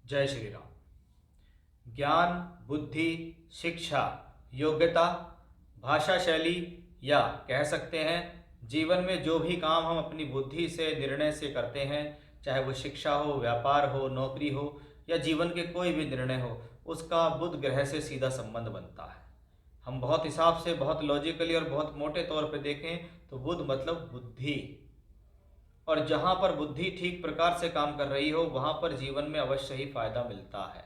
जय श्री राम। ज्ञान, बुद्धि, शिक्षा, योग्यता, भाषा शैली या कह सकते हैं जीवन में जो भी काम हम अपनी बुद्धि से निर्णय से करते हैं, चाहे वो शिक्षा हो, व्यापार हो, नौकरी हो या जीवन के कोई भी निर्णय हो, उसका बुध ग्रह से सीधा संबंध बनता है। हम बहुत हिसाब से, बहुत लॉजिकली और बहुत मोटे तौर पे देखें तो बुध मतलब बुद्धि, और जहाँ पर बुद्धि ठीक प्रकार से काम कर रही हो वहाँ पर जीवन में अवश्य ही फायदा मिलता है।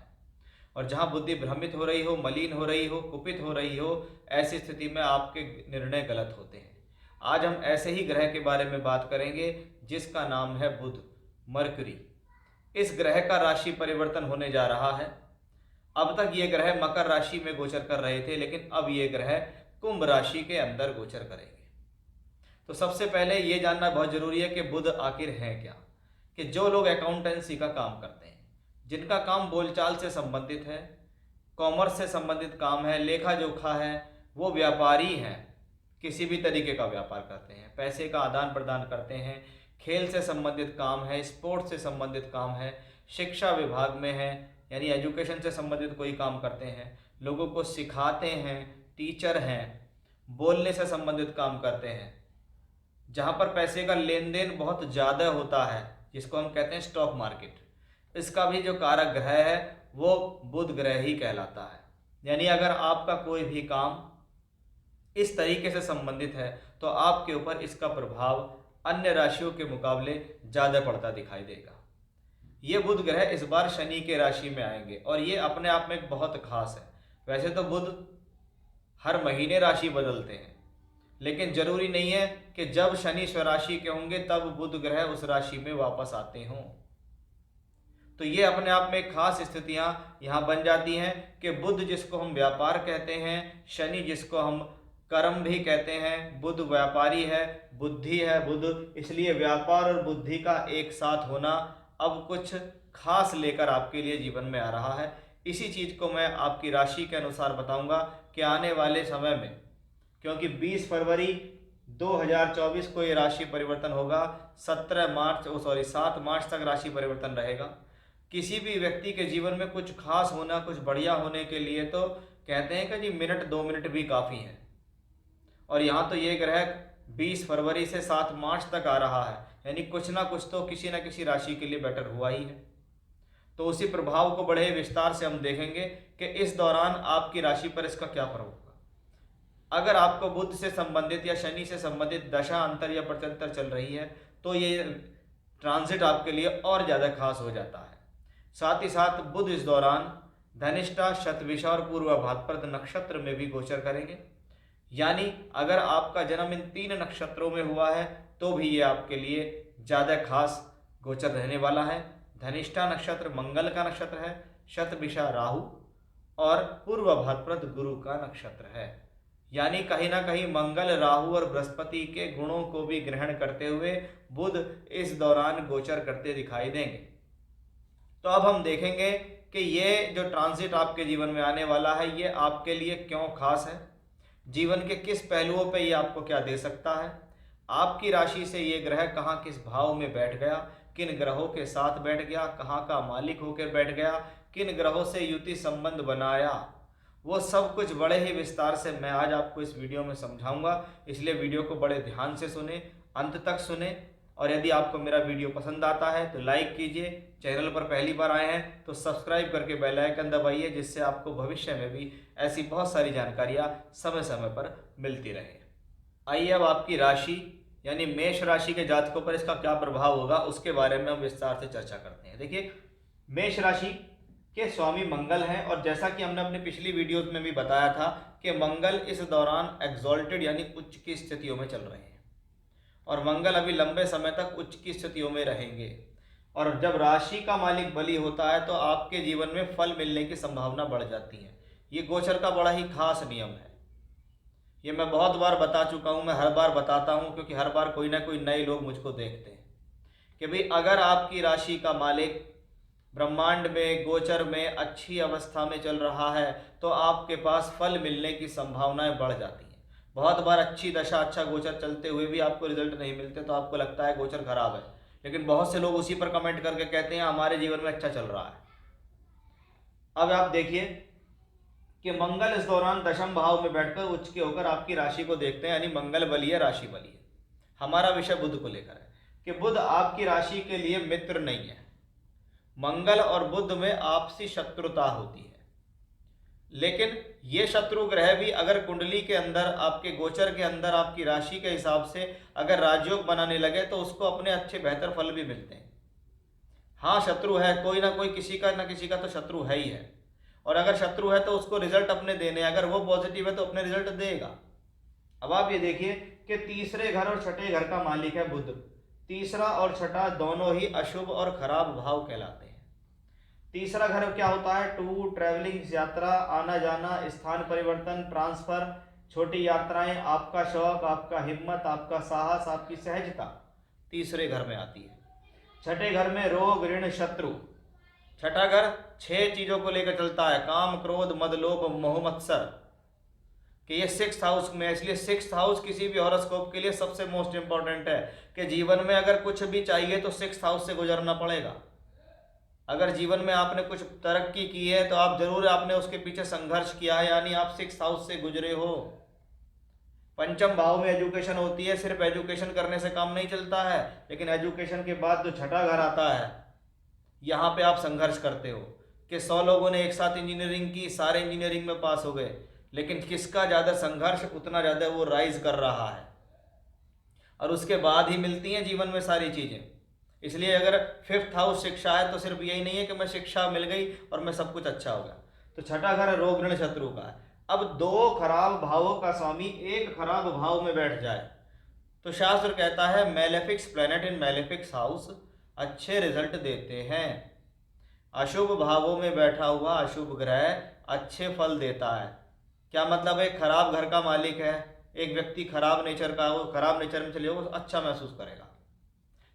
और जहाँ बुद्धि भ्रमित हो रही हो, मलिन हो रही हो, कुपित हो रही हो, ऐसी स्थिति में आपके निर्णय गलत होते हैं। आज हम ऐसे ही ग्रह के बारे में बात करेंगे जिसका नाम है बुध, मरकरी। इस ग्रह का राशि परिवर्तन होने जा रहा है। अब तक ये ग्रह मकर राशि में गोचर कर रहे थे, लेकिन अब ये ग्रह कुंभ राशि के अंदर गोचर करेंगे। तो सबसे पहले ये जानना बहुत जरूरी है कि बुध आखिर है क्या। कि जो लोग अकाउंटेंसी का काम करते हैं, जिनका काम बोलचाल से संबंधित है, कॉमर्स से संबंधित काम है, लेखा जोखा है, वो व्यापारी हैं, किसी भी तरीके का व्यापार करते हैं, पैसे का आदान प्रदान करते हैं, खेल से संबंधित काम है, स्पोर्ट्स से संबंधित काम है, शिक्षा विभाग में है यानी एजुकेशन से संबंधित कोई काम करते हैं, लोगों को सिखाते हैं, टीचर हैं, बोलने से संबंधित काम करते हैं, जहाँ पर पैसे का लेन देन बहुत ज़्यादा होता है, जिसको हम कहते हैं स्टॉक मार्केट, इसका भी जो कारक ग्रह है वो बुध ग्रह ही कहलाता है। यानी अगर आपका कोई भी काम इस तरीके से संबंधित है तो आपके ऊपर इसका प्रभाव अन्य राशियों के मुकाबले ज़्यादा पड़ता दिखाई देगा। ये बुध ग्रह इस बार शनि के राशि में आएंगे और ये अपने आप में बहुत खास है। वैसे तो बुध हर महीने राशि बदलते हैं, लेकिन जरूरी नहीं है कि जब शनि स्वराशि के होंगे तब बुध ग्रह उस राशि में वापस आते हों। तो ये अपने आप में खास स्थितियां यहाँ बन जाती हैं कि बुध जिसको हम व्यापार कहते हैं, शनि जिसको हम कर्म भी कहते हैं, बुध व्यापारी है, बुद्धि है बुध, इसलिए व्यापार और बुद्धि का एक साथ होना अब कुछ खास लेकर आपके लिए जीवन में आ रहा है। इसी चीज़ को मैं आपकी राशि के अनुसार बताऊंगा कि आने वाले समय में, क्योंकि 20 फरवरी 2024 को ये राशि परिवर्तन होगा, 7 मार्च तक राशि परिवर्तन रहेगा। किसी भी व्यक्ति के जीवन में कुछ खास होना, कुछ बढ़िया होने के लिए तो कहते हैं कि जी मिनट 2 मिनट भी काफ़ी हैं, और यहाँ तो ये ग्रह 20 फरवरी से 7 मार्च तक आ रहा है, यानी कुछ ना कुछ तो किसी न किसी राशि के लिए बेटर हुआ ही है। तो उसी प्रभाव को बड़े विस्तार से हम देखेंगे कि इस दौरान आपकी राशि पर इसका क्या प्रभाव होगा। अगर आपको बुध से संबंधित या शनि से संबंधित दशा अंतर या प्रत्यंतर चल रही है तो ये ट्रांजिट आपके लिए और ज़्यादा खास हो जाता है। साथ ही साथ बुध इस दौरान धनिष्ठा, शतभिषा और पूर्व भाद्रपद नक्षत्र में भी गोचर करेंगे। यानी अगर आपका जन्म इन 3 नक्षत्रों में हुआ है तो भी ये आपके लिए ज़्यादा खास गोचर रहने वाला है। धनिष्ठा नक्षत्र मंगल का नक्षत्र है, शतभिषा राहु और पूर्व भाद्रपद गुरु का नक्षत्र है। यानी कहीं ना कहीं मंगल, राहु और बृहस्पति के गुणों को भी ग्रहण करते हुए बुध इस दौरान गोचर करते दिखाई देंगे। तो अब हम देखेंगे कि ये जो ट्रांजिट आपके जीवन में आने वाला है ये आपके लिए क्यों खास है, जीवन के किस पहलुओं पे ये आपको क्या दे सकता है, आपकी राशि से ये ग्रह कहाँ किस भाव में बैठ गया, किन ग्रहों के साथ बैठ गया, कहाँ का मालिक होकर बैठ गया, किन ग्रहों से युति संबंध बनाया, वो सब कुछ बड़े ही विस्तार से मैं आज आपको इस वीडियो में समझाऊंगा। इसलिए वीडियो को बड़े ध्यान से सुने, अंत तक सुने, और यदि आपको मेरा वीडियो पसंद आता है तो लाइक कीजिए, चैनल पर पहली बार आए हैं तो सब्सक्राइब करके बेल आइकन दबाइए, जिससे आपको भविष्य में भी ऐसी बहुत सारी जानकारियाँ समय समय पर मिलती रहे। आइए अब आपकी राशि यानी मेष राशि के जातकों पर इसका क्या प्रभाव होगा उसके बारे में हम विस्तार से चर्चा करते हैं। देखिए, मेष राशि के स्वामी मंगल हैं, और जैसा कि हमने अपनी पिछली वीडियोज में भी बताया था कि मंगल इस दौरान एग्जॉल्टेड यानी उच्च की स्थितियों में चल रहे हैं, और मंगल अभी लंबे समय तक उच्च की स्थितियों में रहेंगे। और जब राशि का मालिक बली होता है तो आपके जीवन में फल मिलने की संभावना बढ़ जाती है। ये गोचर का बड़ा ही खास नियम है। ये मैं बहुत बार बता चुका हूँ, मैं हर बार बताता हूँ, क्योंकि हर बार कोई ना कोई नए लोग मुझको देखते हैं कि भाई अगर आपकी राशि का मालिक ब्रह्मांड में गोचर में अच्छी अवस्था में चल रहा है तो आपके पास फल मिलने की संभावनाएं बढ़ जाती हैं। बहुत बार अच्छी दशा, अच्छा गोचर चलते हुए भी आपको रिजल्ट नहीं मिलते तो आपको लगता है गोचर खराब है, लेकिन बहुत से लोग उसी पर कमेंट करके कहते हैं हमारे जीवन में अच्छा चल रहा है। अब आप देखिए कि मंगल इस दौरान दशम भाव में बैठकर उच्च के होकर आपकी राशि को देखते हैं, यानी मंगल बलीय राशि बलीय। हमारा विषय बुध को लेकर है कि बुध आपकी राशि के लिए मित्र नहीं है। मंगल और बुध में आपसी शत्रुता होती है, लेकिन ये शत्रु ग्रह भी अगर कुंडली के अंदर, आपके गोचर के अंदर, आपकी राशि के हिसाब से अगर राजयोग बनाने लगे तो उसको अपने अच्छे बेहतर फल भी मिलते हैं। हाँ, शत्रु है, कोई ना कोई किसी का ना किसी का तो शत्रु है ही है, और अगर शत्रु है तो उसको रिजल्ट अपने देने, अगर वो पॉजिटिव है तो अपने रिजल्ट देगा। अब आप ये देखिए कि तीसरे घर और छठे घर का मालिक है बुध। तीसरा और छठा दोनों ही अशुभ और खराब भाव कहलाते हैं। तीसरा घर क्या होता है? टूर, ट्रैवलिंग, यात्रा, आना जाना, स्थान परिवर्तन, ट्रांसफर, छोटी यात्राएं, आपका शौक, आपका हिम्मत, आपका साहस, आपकी सहजता तीसरे घर में आती है। छठे घर में रोग, ऋण, शत्रु। छठा घर 6 चीजों को लेकर चलता है, काम, क्रोध, मद, लोभ, मोह, मत्सर, कि ये 6th हाउस में, इसलिए 6th हाउस किसी भी हॉरोस्कोप के लिए सबसे मोस्ट इंपॉर्टेंट है कि जीवन में अगर कुछ भी चाहिए तो 6th हाउस से गुजरना पड़ेगा। अगर जीवन में आपने कुछ तरक्की की है तो आप जरूर आपने उसके पीछे संघर्ष किया है, यानी आप 6th हाउस से गुजरे हो। पंचम भाव में एजुकेशन होती है, सिर्फ एजुकेशन करने से काम नहीं चलता है, लेकिन एजुकेशन के बाद जो छठा घर आता है, यहाँ पे आप संघर्ष करते हो कि 100 लोगों ने एक साथ इंजीनियरिंग की, सारे इंजीनियरिंग में पास हो गए, लेकिन किसका ज़्यादा संघर्ष, उतना ज़्यादा वो राइज कर रहा है, और उसके बाद ही मिलती हैं जीवन में सारी चीज़ें। इसलिए अगर 5th हाउस शिक्षा है तो सिर्फ यही नहीं है कि मैं शिक्षा मिल गई और मैं सब कुछ अच्छा हो गया। तो छठा घर रोग, ऋण, शत्रु का है। अब 2 खराब भावों का स्वामी एक खराब भाव में बैठ जाए तो शास्त्र कहता है मैलेफिक्स प्लैनेट इन मैलेफिक्स हाउस अच्छे रिजल्ट देते हैं। अशुभ भावों में बैठा हुआ अशुभ ग्रह अच्छे फल देता है। क्या मतलब है? खराब घर का मालिक है, एक व्यक्ति खराब नेचर का, वो खराब नेचर में चले, वो अच्छा महसूस करेगा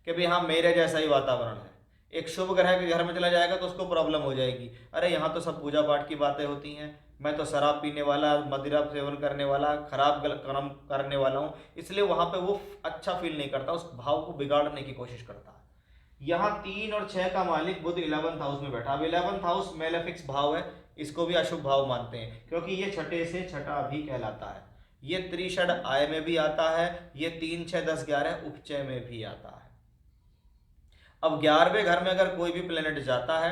कि भाई हाँ मेरे जैसा ही वातावरण है। एक शुभ ग्रह के घर में चला जाएगा तो उसको प्रॉब्लम हो जाएगी, अरे यहाँ तो सब पूजा पाठ की बातें होती हैं, मैं तो शराब पीने वाला, मदिरा सेवन करने वाला, खराब कर्म करने वाला हूँ, इसलिए वहाँ पे वो अच्छा फील नहीं करता, उस भाव को बिगाड़ने की कोशिश करता है। यहाँ 3 और 6 का मालिक बुध 11th हाउस में बैठा। अब 11th हाउस मेलेफिक्स भाव है, इसको भी अशुभ भाव मानते हैं क्योंकि ये छठे से छठा भी कहलाता है। ये त्रिषड आय में भी आता है, ये 3, 6, 10, 11 उपचय में भी आता है। अब 11वें घर में अगर कोई भी प्लेनेट जाता है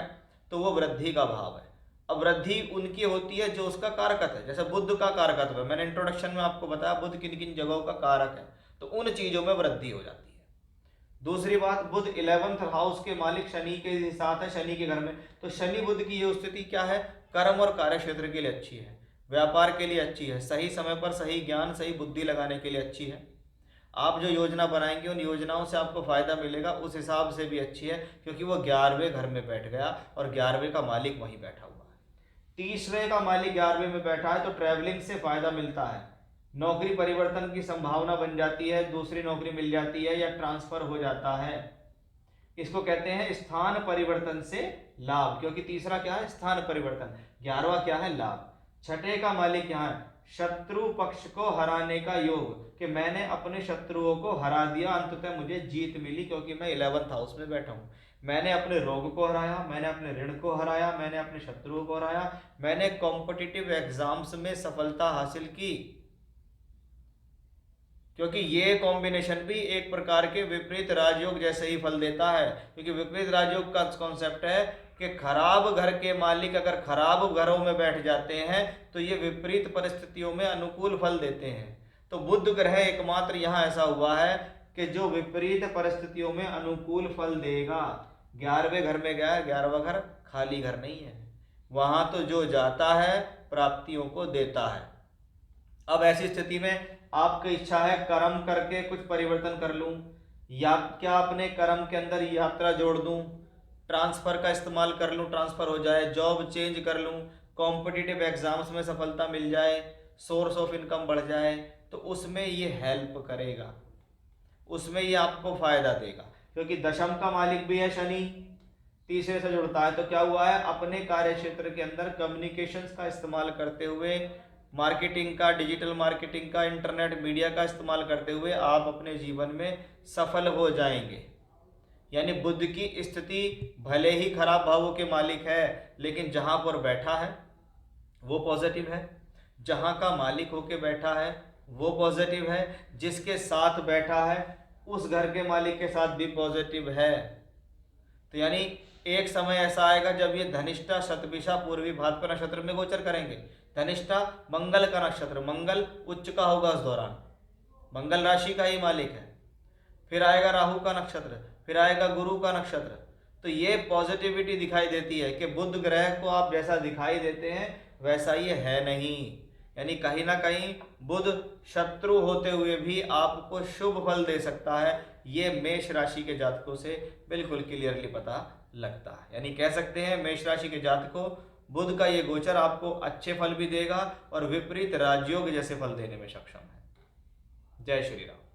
तो वो वृद्धि का भाव है। अब वृद्धि उनकी होती है जो उसका कारकत है, जैसे बुध का कारकत्व है, मैंने इंट्रोडक्शन में आपको बताया बुध किन किन जगहों का कारक है, तो उन चीजों में वृद्धि हो जाती है। दूसरी बात, बुध 11th हाउस के मालिक शनि के साथ है, शनि के घर में, तो शनि बुध की ये स्थिति क्या है? कर्म और कार्य क्षेत्र के लिए अच्छी है, व्यापार के लिए अच्छी है, सही समय पर सही ज्ञान, सही बुद्धि लगाने के लिए अच्छी है। आप जो योजना बनाएंगे उन योजनाओं से आपको फायदा मिलेगा, उस हिसाब से भी अच्छी है क्योंकि वो 11वें घर में बैठ गया और 11वें का मालिक वहीं बैठा हुआ है। तीसरे का मालिक 11वें में बैठा है तो ट्रैवलिंग से फायदा मिलता है, नौकरी परिवर्तन की संभावना बन जाती है, दूसरी नौकरी मिल जाती है या ट्रांसफर हो जाता है। इसको कहते हैं स्थान परिवर्तन से लाभ, क्योंकि तीसरा क्या है? स्थान परिवर्तन। 11वां क्या है? लाभ। छठे का मालिक यहाँ है शत्रु पक्ष को हराने का योग, कि मैंने अपने शत्रुओं को हरा दिया, अंततः मुझे जीत मिली क्योंकि मैं 11th हाउस में बैठा हूँ। मैंने अपने रोग को हराया, मैंने अपने ऋण को हराया, मैंने अपने शत्रुओं को हराया, मैंने कॉम्पिटिटिव एग्जाम्स में सफलता हासिल की, क्योंकि ये कॉम्बिनेशन भी एक प्रकार के विपरीत राजयोग जैसे ही फल देता है। क्योंकि विपरीत राजयोग का कॉन्सेप्ट है कि खराब घर के मालिक अगर खराब घरों में बैठ जाते हैं तो ये विपरीत परिस्थितियों में अनुकूल फल देते हैं। तो बुध ग्रह एकमात्र यहाँ ऐसा हुआ है कि जो विपरीत परिस्थितियों में अनुकूल फल देगा। 11वें घर में गया, 11वां घर खाली घर नहीं है, वहां तो जो जाता है प्राप्तियों को देता है। अब ऐसी स्थिति में आपकी इच्छा है कर्म करके कुछ परिवर्तन कर लूं, या क्या अपने कर्म के अंदर यात्रा जोड़ दूं, ट्रांसफर का इस्तेमाल कर लूं, ट्रांसफर हो जाए, जॉब चेंज कर लूं, कॉम्पिटिटिव एग्जाम्स में सफलता मिल जाए, सोर्स ऑफ इनकम बढ़ जाए, तो उसमें ये हेल्प करेगा, उसमें ये आपको फायदा देगा। क्योंकि दशम का मालिक भी है शनि, तीसरे से जुड़ता है, तो क्या हुआ है? अपने कार्य क्षेत्र के अंदर कम्युनिकेशंस का इस्तेमाल करते हुए, मार्केटिंग का, डिजिटल मार्केटिंग का, इंटरनेट मीडिया का इस्तेमाल करते हुए आप अपने जीवन में सफल हो जाएंगे। यानी बुध की स्थिति भले ही खराब भावों के मालिक है, लेकिन जहां पर बैठा है वो पॉजिटिव है, जहां का मालिक होके बैठा है वो पॉजिटिव है, जिसके साथ बैठा है उस घर के मालिक के साथ भी पॉजिटिव है। तो यानी एक समय ऐसा आएगा जब ये धनिष्ठा, शतभिषा, पूर्वी भाद्रपद नक्षत्र में गोचर करेंगे। धनिष्ठा मंगल का नक्षत्र, मंगल उच्च का होगा उस दौरान, मंगल राशि का ही मालिक है। फिर आएगा राहु का नक्षत्र, फिर आएगा गुरु का नक्षत्र। तो ये पॉजिटिविटी दिखाई देती है कि बुध ग्रह को आप जैसा दिखाई देते हैं वैसा ये है नहीं। यानी कहीं ना कहीं बुध शत्रु होते हुए भी आपको शुभ फल दे सकता है। ये मेष राशि के जातकों से बिल्कुल क्लियरली पता लगता है। यानी कह सकते हैं मेष राशि के जातकों, बुध का ये गोचर आपको अच्छे फल भी देगा और विपरीत राजयोग जैसे फल देने में सक्षम है। जय श्री राम।